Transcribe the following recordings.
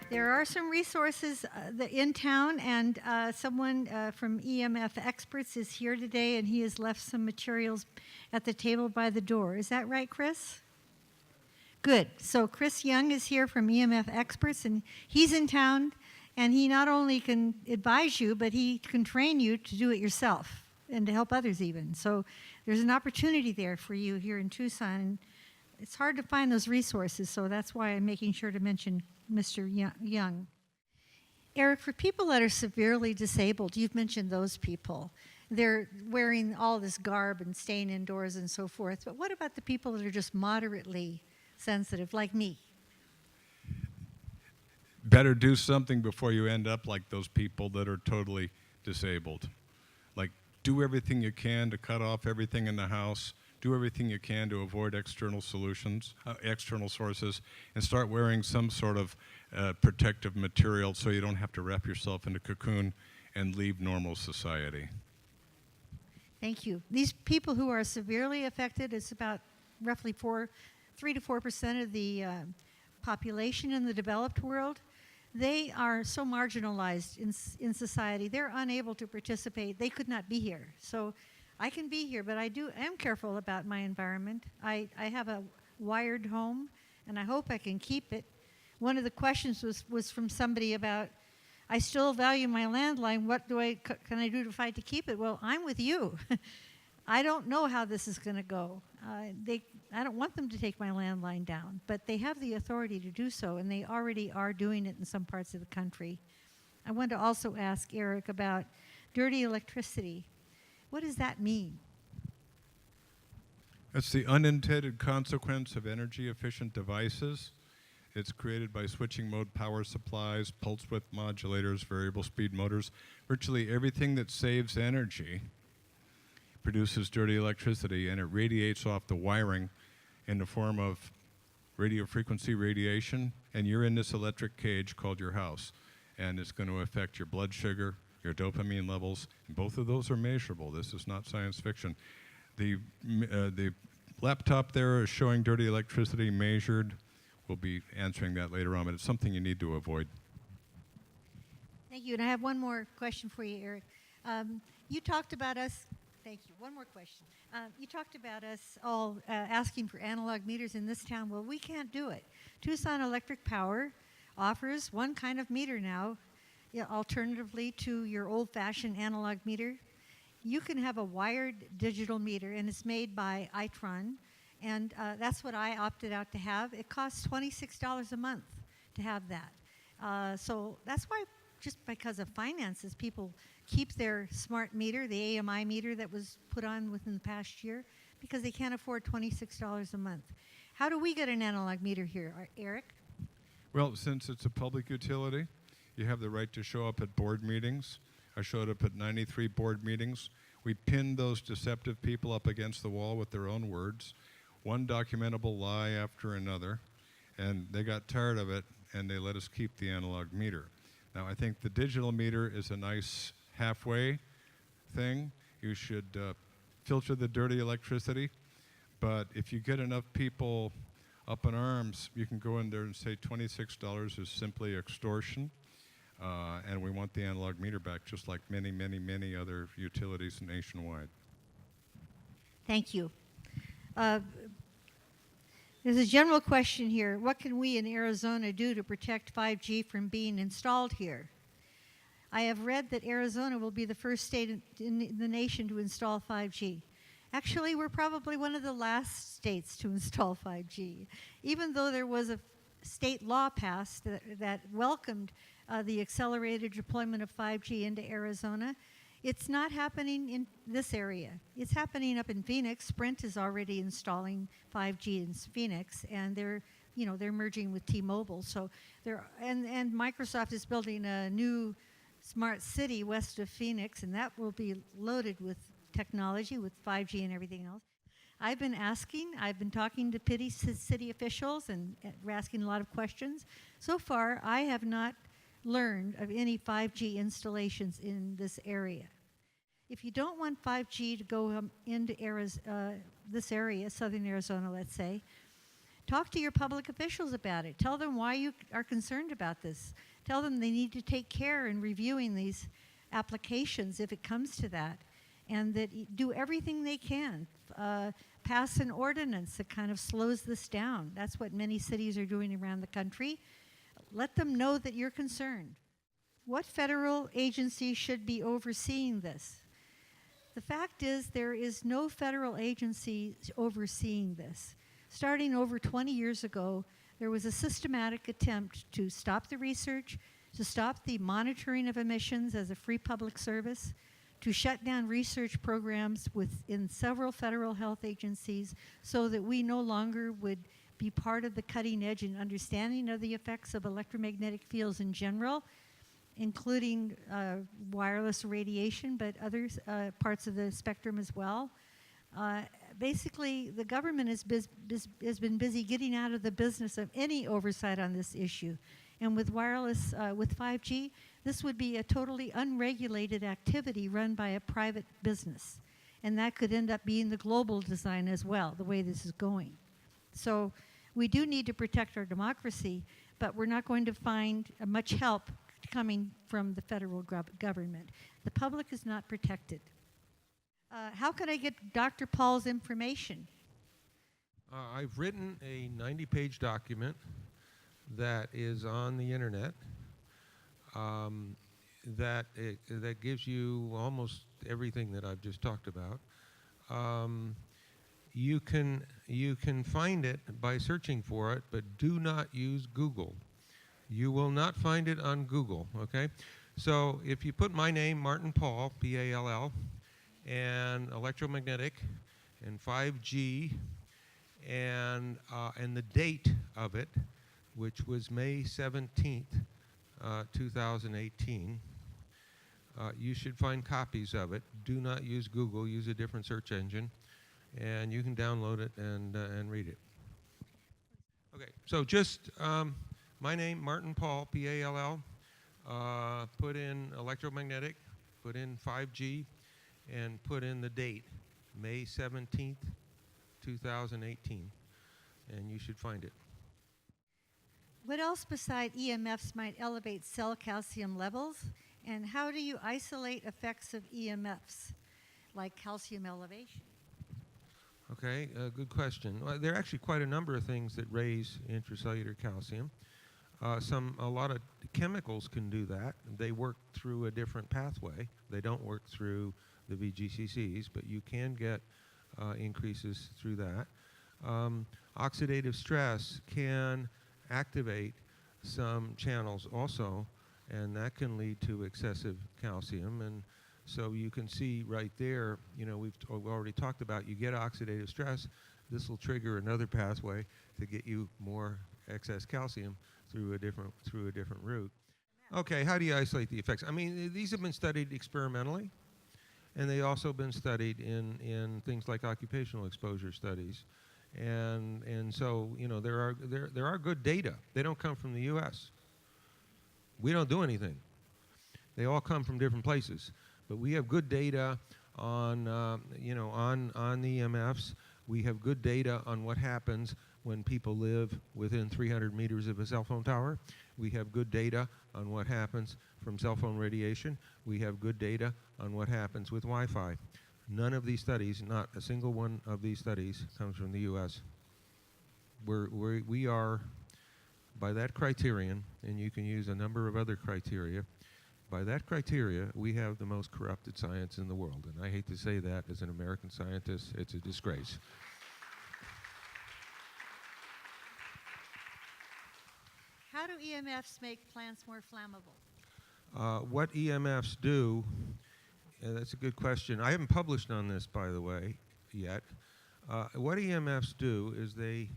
There are some resources in town, and someone from EMF Experts is here today, and he has left some materials at the table by the door. Is that right, Chris? Good. So Chris Young is here from EMF Experts, and he's in town, and he not only can advise you, but he can train you to do it yourself and to help others even. So there's an opportunity there for you here in Tucson. It's hard to find those resources, so that's why I'm making sure to mention Mr. Young. Eric, for people that are severely disabled, you've mentioned those people. They're wearing all this garb and staying indoors and so forth, but what about the people that are just moderately sensitive, like me? Better do something before you end up like those people that are totally disabled. Like, do everything you can to cut off everything in the house. Do everything you can to avoid external solutions, external sources, and start wearing some sort of protective material so you don't have to wrap yourself in a cocoon and leave normal society. Thank you. These people who are severely affected, it's about roughly 3 to 4% of the population in the developed world. They are so marginalized in society. They're unable to participate. They could not be here. So I can be here, but I am careful about my environment. I have a wired home, and I hope I can keep it. One of the questions was from somebody about, I still value my landline. What can I do to fight to keep it? Well, I'm with you. I don't know how this is going to go. I don't want them to take my landline down, but they have the authority to do so, and they already are doing it in some parts of the country. I want to also ask Eric about dirty electricity. What does that mean? That's the unintended consequence of energy-efficient devices. It's created by switching mode power supplies, pulse width modulators, variable speed motors. Virtually everything that saves energy produces dirty electricity, and it radiates off the wiring in the form of radio frequency radiation, and you're in this electric cage called your house, and it's going to affect your blood sugar, your dopamine levels, and both of those are measurable. This is not science fiction. The laptop there is showing dirty electricity measured. We'll be answering that later on, but it's something you need to avoid. Thank you, and I have one more question for you, Eric. You talked about us, thank you, one more question. You talked about us all asking for analog meters in this town. Well, we can't do it. Tucson Electric Power offers one kind of meter now, alternatively to your old-fashioned analog meter. You can have a wired digital meter, and it's made by Itron, and that's what I opted out to have. It costs $26 a month to have that. So that's why, just because of finances, people keep their smart meter, the AMI meter that was put on within the past year, because they can't afford $26 a month. How do we get an analog meter here, Eric? Well, since it's a public utility, you have the right to show up at board meetings. I showed up at 93 board meetings. We pinned those deceptive people up against the wall with their own words, one documentable lie after another, and they got tired of it, and they let us keep the analog meter. Now, I think the digital meter is a nice halfway thing. You should filter the dirty electricity, but if you get enough people up in arms, you can go in there and say $26 is simply extortion. And we want the analog meter back, just like many, many, many other utilities nationwide. Thank you. There's a general question here. What can we in Arizona do to protect 5G from being installed here? I have read that Arizona will be the first state in the nation to install 5G. Actually, we're probably one of the last states to install 5G. Even though there was a state law passed that welcomed the accelerated deployment of 5G into Arizona, it's not happening in this area. It's happening up in Phoenix. Sprint is already installing 5G in Phoenix, and they're merging with T-Mobile. So and Microsoft is building a new smart city west of Phoenix, and that will be loaded with technology, with 5G and everything else. I've been talking to city officials and asking a lot of questions. So far, I have not learned of any 5G installations in this area. If you don't want 5G to go into this area, southern Arizona, let's say, talk to your public officials about it. Tell them why you are concerned about this. Tell them they need to take care in reviewing these applications if it comes to that, and that do everything they can. Pass an ordinance that kind of slows this down. That's what many cities are doing around the country. Let them know that you're concerned. What federal agency should be overseeing this? The fact is there is no federal agency overseeing this. Starting over 20 years ago, there was a systematic attempt to stop the research, to stop the monitoring of emissions as a free public service, to shut down research programs within several federal health agencies so that we no longer would be part of the cutting edge in understanding of the effects of electromagnetic fields in general, including wireless radiation, but other parts of the spectrum as well. Basically, the government has been busy getting out of the business of any oversight on this issue. And with wireless, with 5G, this would be a totally unregulated activity run by a private business. And that could end up being the global design as well, the way this is going. So we do need to protect our democracy, but we're not going to find much help coming from the federal government. The public is not protected. How can I get Dr. Paul's information? I've written a 90-page document that is on the internet that gives you almost everything that I've just talked about. You can find it by searching for it, but do not use Google. You will not find it on Google, okay? So if you put my name, Martin Paul, P-A-L-L, and electromagnetic, and 5G, and the date of it, which was May 17th, 2018, you should find copies of it. Do not use Google, use a different search engine, and you can download it and read it. Okay, so just my name, Martin Paul, P-A-L-L, put in electromagnetic, put in 5G, and put in the date, May 17th, 2018, and you should find it. What else beside EMFs might elevate cell calcium levels? And how do you isolate effects of EMFs, like calcium elevation? Okay, good question. Well, there are actually quite a number of things that raise intracellular calcium. A lot of chemicals can do that. They work through a different pathway. They don't work through the VGCCs, but you can get increases through that. Oxidative stress can activate some channels also, and that can lead to excessive calcium. And so you can see right there, you know, we've already talked about, you get oxidative stress, this will trigger another pathway to get you more excess calcium through a different route. Okay, how do you isolate the effects? I mean, these have been studied experimentally, and they've also been studied in things like occupational exposure studies. And so, you know, there are good data. They don't come from the U.S. We don't do anything. They all come from different places. But we have good data on, on the EMFs. We have good data on what happens when people live within 300 meters of a cell phone tower. We have good data on what happens from cell phone radiation. We have good data on what happens with Wi-Fi. None of these studies, not a single one of these studies, comes from the U.S. We are, by that criterion, and you can use a number of other criteria, by that criteria, we have the most corrupted science in the world. And I hate to say that as an American scientist, it's a disgrace. How do EMFs make plants more flammable? What EMFs do, that's a good question. I haven't published on this, by the way, yet. What EMFs do is they,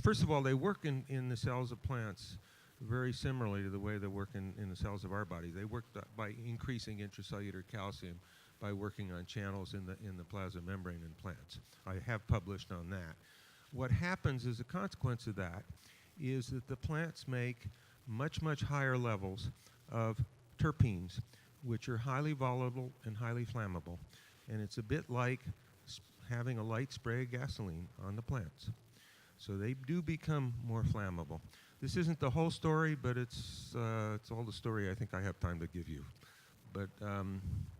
first of all, they work in the cells of plants very similarly to the way they work in the cells of our body. They work by increasing intracellular calcium by working on channels in the plasma membrane in plants. I have published on that. What happens as a consequence of that is that the plants make much, much higher levels of terpenes, which are highly volatile and highly flammable. And it's a bit like having a light spray of gasoline on the plants. So they do become more flammable. This isn't the whole story, but it's all the story I think I have time to give you. But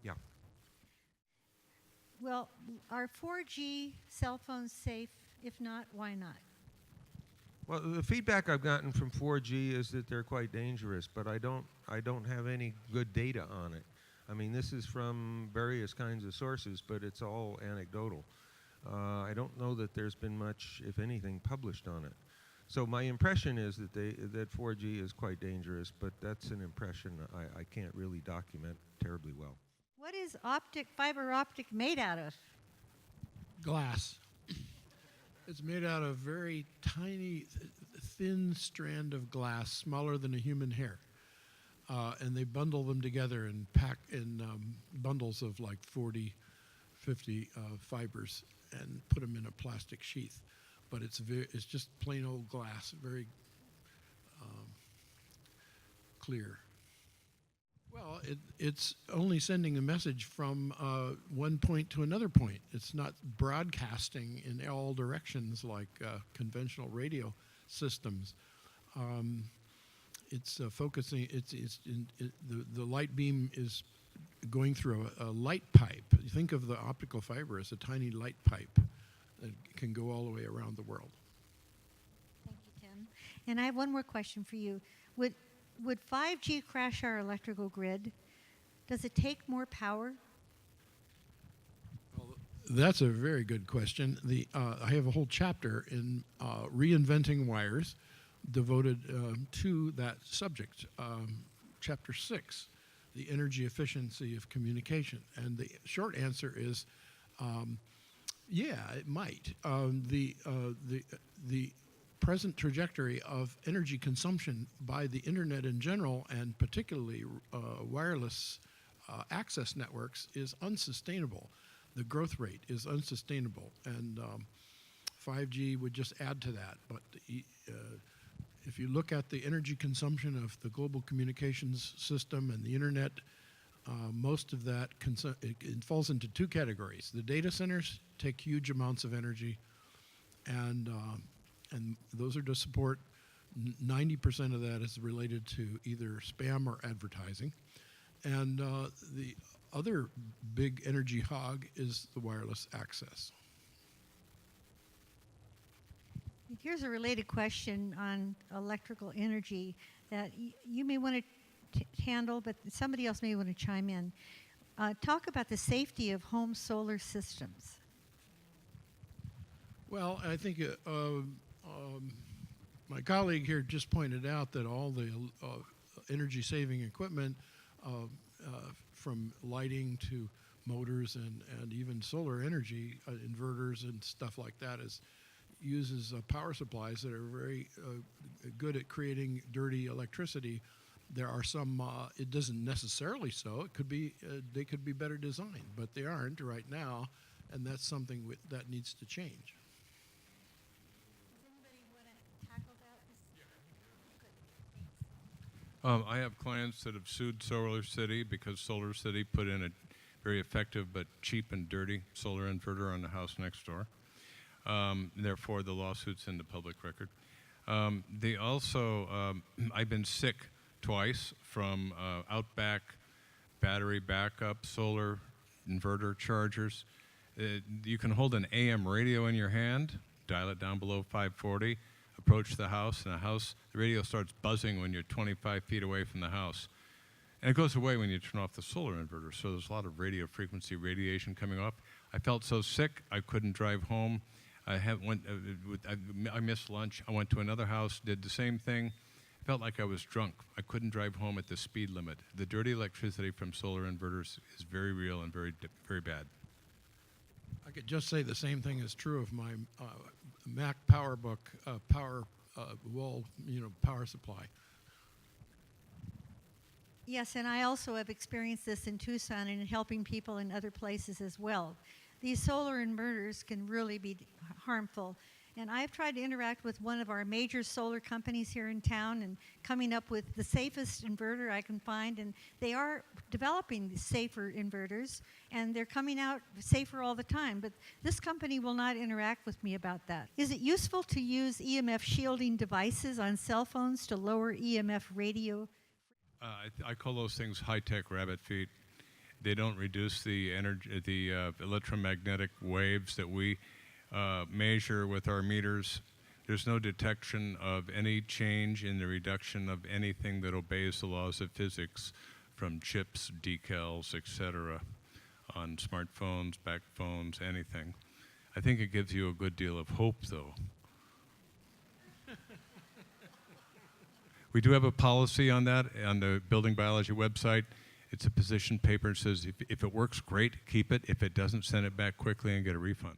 yeah. Well, are 4G cell phones safe? If not, why not? Well, the feedback I've gotten from 4G is that they're quite dangerous, but I don't have any good data on it. I mean, this is from various kinds of sources, but it's all anecdotal. I don't know that there's been much, if anything, published on it. So my impression is that 4G is quite dangerous, but that's an impression I can't really document terribly well. What is fiber optic made out of? Glass. It's made out of very tiny, thin strand of glass, smaller than a human hair. And they bundle them together and pack in bundles of like 40, 50 fibers and put them in a plastic sheath. But it's just plain old glass, very clear. Well, it's only sending a message from one point to another point. It's not broadcasting in all directions like conventional radio systems. It's focusing. The light beam is going through a light pipe. You think of the optical fiber as a tiny light pipe that can go all the way around the world. Thank you, Tim. And I have one more question for you. Would 5G crash our electrical grid? Does it take more power? Well, that's a very good question. I have a whole chapter in reinventing wires devoted to that subject. Chapter 6, the energy efficiency of communication. And the short answer is, yeah, it might. The present trajectory of energy consumption by the internet in general, and particularly wireless access networks, is unsustainable. The growth rate is unsustainable, and 5G would just add to that. But if you look at the energy consumption of the global communications system and the internet, most of that it falls into two categories. The data centers take huge amounts of energy, and those are to support 90% of that is related to either spam or advertising. And the other big energy hog is the wireless access. Here's a related question on electrical energy that you may want to handle, but somebody else may want to chime in. Talk about the safety of home solar systems. Well, I think my colleague here just pointed out that all the energy-saving equipment, from lighting to motors and even solar energy, inverters and stuff like that, uses power supplies that are very good at creating dirty electricity. There are some, it doesn't necessarily so. It could be, they could be better designed, but they aren't right now, and that's something that needs to change. I have clients that have sued Solar City because Solar City put in a very effective but cheap and dirty solar inverter on the house next door. Therefore, the lawsuit's in the public record. They also, I've been sick twice from Outback battery backup solar inverter chargers. You can hold an AM radio in your hand, dial it down below 540, approach the house, and the radio starts buzzing when you're 25 feet away from the house. And it goes away when you turn off the solar inverter, so there's a lot of radio frequency radiation coming off. I felt so sick, I couldn't drive home. I missed lunch. I went to another house, did the same thing. I felt like I was drunk. I couldn't drive home at the speed limit. The dirty electricity from solar inverters is very real and very, very bad. I could just say the same thing is true of my Mac PowerBook power wall, power supply. Yes, and I also have experienced this in Tucson and in helping people in other places as well. These solar inverters can really be harmful. And I've tried to interact with one of our major solar companies here in town and coming up with the safest inverter I can find. And they are developing safer inverters, and they're coming out safer all the time. But this company will not interact with me about that. Is it useful to use EMF shielding devices on cell phones to lower EMF radio? I call those things high-tech rabbit feet. They don't reduce the energy, the electromagnetic waves that we measure with our meters. There's no detection of any change in the reduction of anything that obeys the laws of physics, from chips, decals, etc., on smartphones, back phones, anything. I think it gives you a good deal of hope, though. We do have a policy on that on the building biology website. It's a position paper. It says if it works, great, keep it. If it doesn't, send it back quickly and get a refund.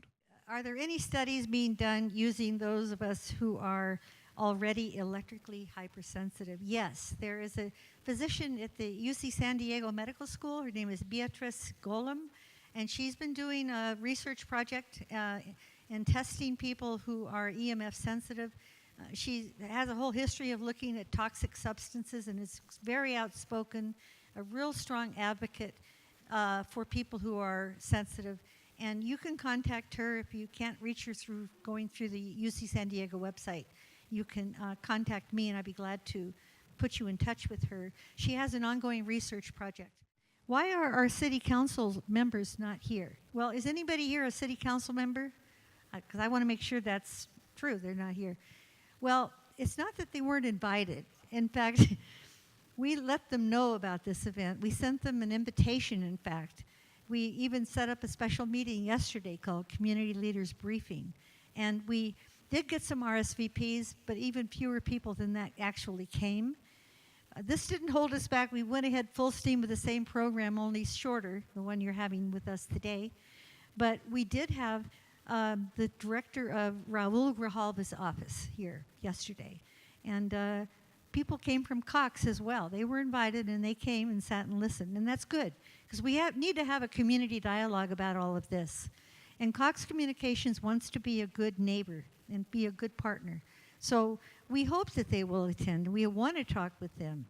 Are there any studies being done using those of us who are already electrically hypersensitive? Yes, there is a physician at the UC San Diego Medical School. Her name is Beatrice Golem, and she's been doing a research project and testing people who are EMF sensitive. She has a whole history of looking at toxic substances and is very outspoken, a real strong advocate for people who are sensitive. And you can contact her if you can't reach her through going through the UC San Diego website. You can contact me, and I'd be glad to put you in touch with her. She has an ongoing research project. Why are our city council members not here? Well, is anybody here a city council member? Because I want to make sure that's true, they're not here. Well, it's not that they weren't invited. In fact, we let them know about this event. We sent them an invitation, in fact. We even set up a special meeting yesterday called Community Leaders Briefing. And we did get some RSVPs, but even fewer people than that actually came. This didn't hold us back. We went ahead full steam with the same program, only shorter, the one you're having with us today. But we did have the director of Raul Grijalva's office here yesterday. And people came from Cox as well. They were invited, and they came and sat and listened. And that's good, because we need to have a community dialogue about all of this. And Cox Communications wants to be a good neighbor and be a good partner. So we hope that they will attend. We want to talk with them.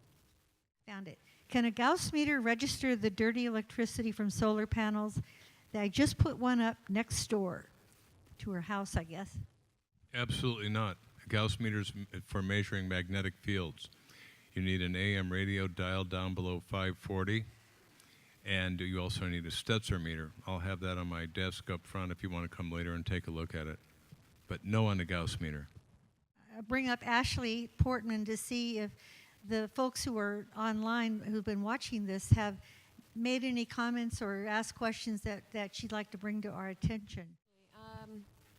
Found it. Can a Gauss meter register the dirty electricity from solar panels? I just put one up next door to her house, I guess. Absolutely not. Gauss meters for measuring magnetic fields. You need an AM radio dialed down below 540, and you also need a Stetzer meter. I'll have that on my desk up front if you want to come later and take a look at it. But no on the Gauss meter. I'll bring up Ashley Portman to see if the folks who are online who've been watching this have made any comments or asked questions that she'd like to bring to our attention.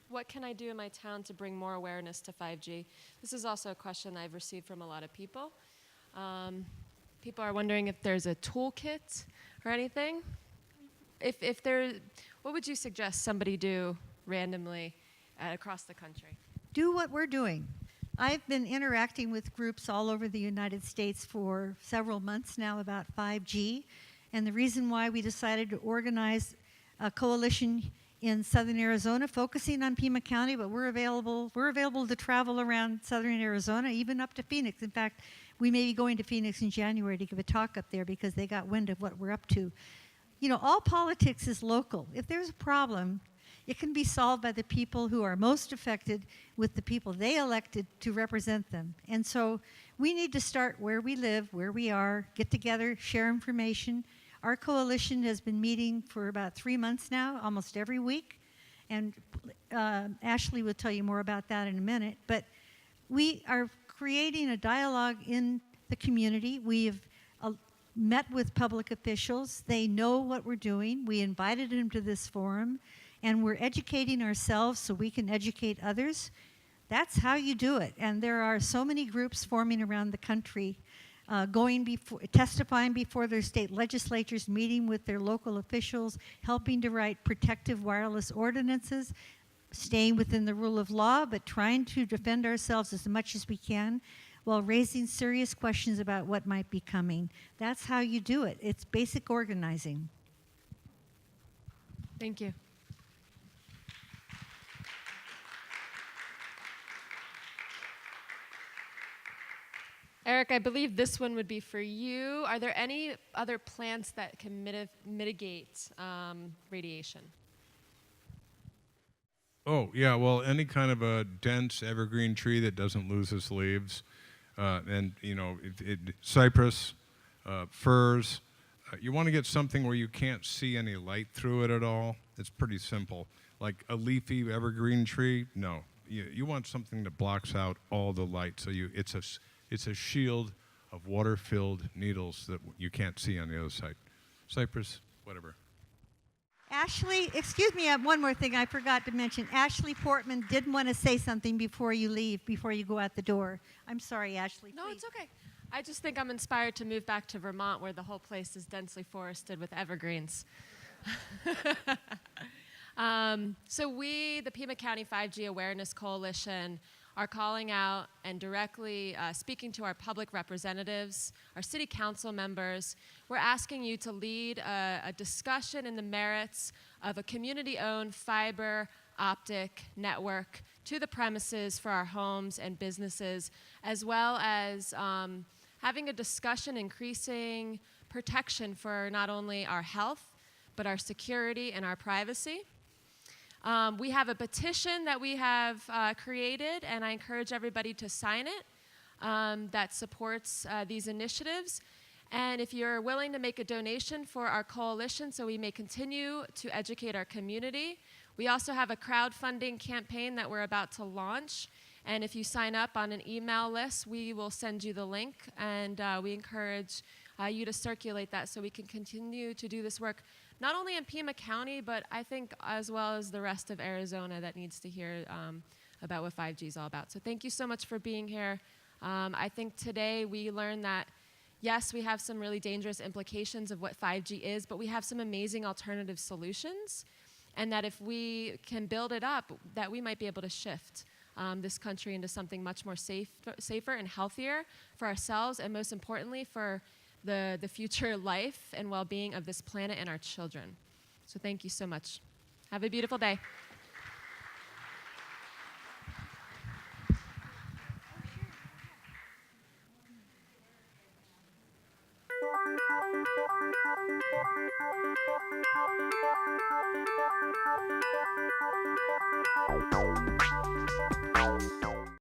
What can I do in my town to bring more awareness to 5G? This is also a question I've received from a lot of people. People are wondering if there's a toolkit or anything. What would you suggest somebody do randomly across the country? Do what we're doing. I've been interacting with groups all over the United States for several months now about 5G. And the reason why we decided to organize a coalition in southern Arizona, focusing on Pima County, but we're available to travel around southern Arizona, even up to Phoenix. In fact, we may be going to Phoenix in January to give a talk up there because they got wind of what we're up to. You know, all politics is local. If there's a problem, it can be solved by the people who are most affected with the people they elected to represent them. And so we need to start where we live, where we are, get together, share information. Our coalition has been meeting for about 3 months now, almost every week. And Ashley will tell you more about that in a minute. But we are creating a dialogue in the community. We have met with public officials. They know what we're doing. We invited them to this forum. And we're educating ourselves so we can educate others. That's how you do it. And there are so many groups forming around the country, testifying before their state legislatures, meeting with their local officials, helping to write protective wireless ordinances, staying within the rule of law, but trying to defend ourselves as much as we can while raising serious questions about what might be coming. That's how you do it. It's basic organizing. Thank you. Eric, I believe this one would be for you. Are there any other plants that can mitigate radiation? Oh, yeah, well, any kind of a dense evergreen tree that doesn't lose its leaves, and, cypress, firs. You want to get something where you can't see any light through it at all. It's pretty simple. Like a leafy evergreen tree, no. You want something that blocks out all the light, so it's a shield of water-filled needles that you can't see on the other side. Cypress, whatever. Ashley, excuse me, one more thing I forgot to mention. Ashley Portman did want to say something before you leave, before you go out the door. I'm sorry, Ashley. No, please. it's okay. I just think I'm inspired to move back to Vermont where the whole place is densely forested with evergreens. So we, the Pima County 5G Awareness Coalition, are calling out and directly speaking to our public representatives, our city council members. We're asking you to lead a discussion in the merits of a community-owned fiber optic network to the premises for our homes and businesses, as well as having a discussion increasing protection for not only our health, but our security and our privacy. We have a petition that we have created, and I encourage everybody to sign it, that supports these initiatives. And if you're willing to make a donation for our coalition so we may continue to educate our community, we also have a crowdfunding campaign that we're about to launch. And if you sign up on an email list, we will send you the link, and we encourage you to circulate that so we can continue to do this work, not only in Pima County, but I think as well as the rest of Arizona that needs to hear about what 5G is all about. So thank you so much for being here. I think today we learned that, yes, we have some really dangerous implications of what 5G is, but we have some amazing alternative solutions, and that if we can build it up, that we might be able to shift this country into something much more safer and healthier for ourselves, and most importantly for the future life and well-being of this planet and our children. So thank you so much. Have a beautiful day.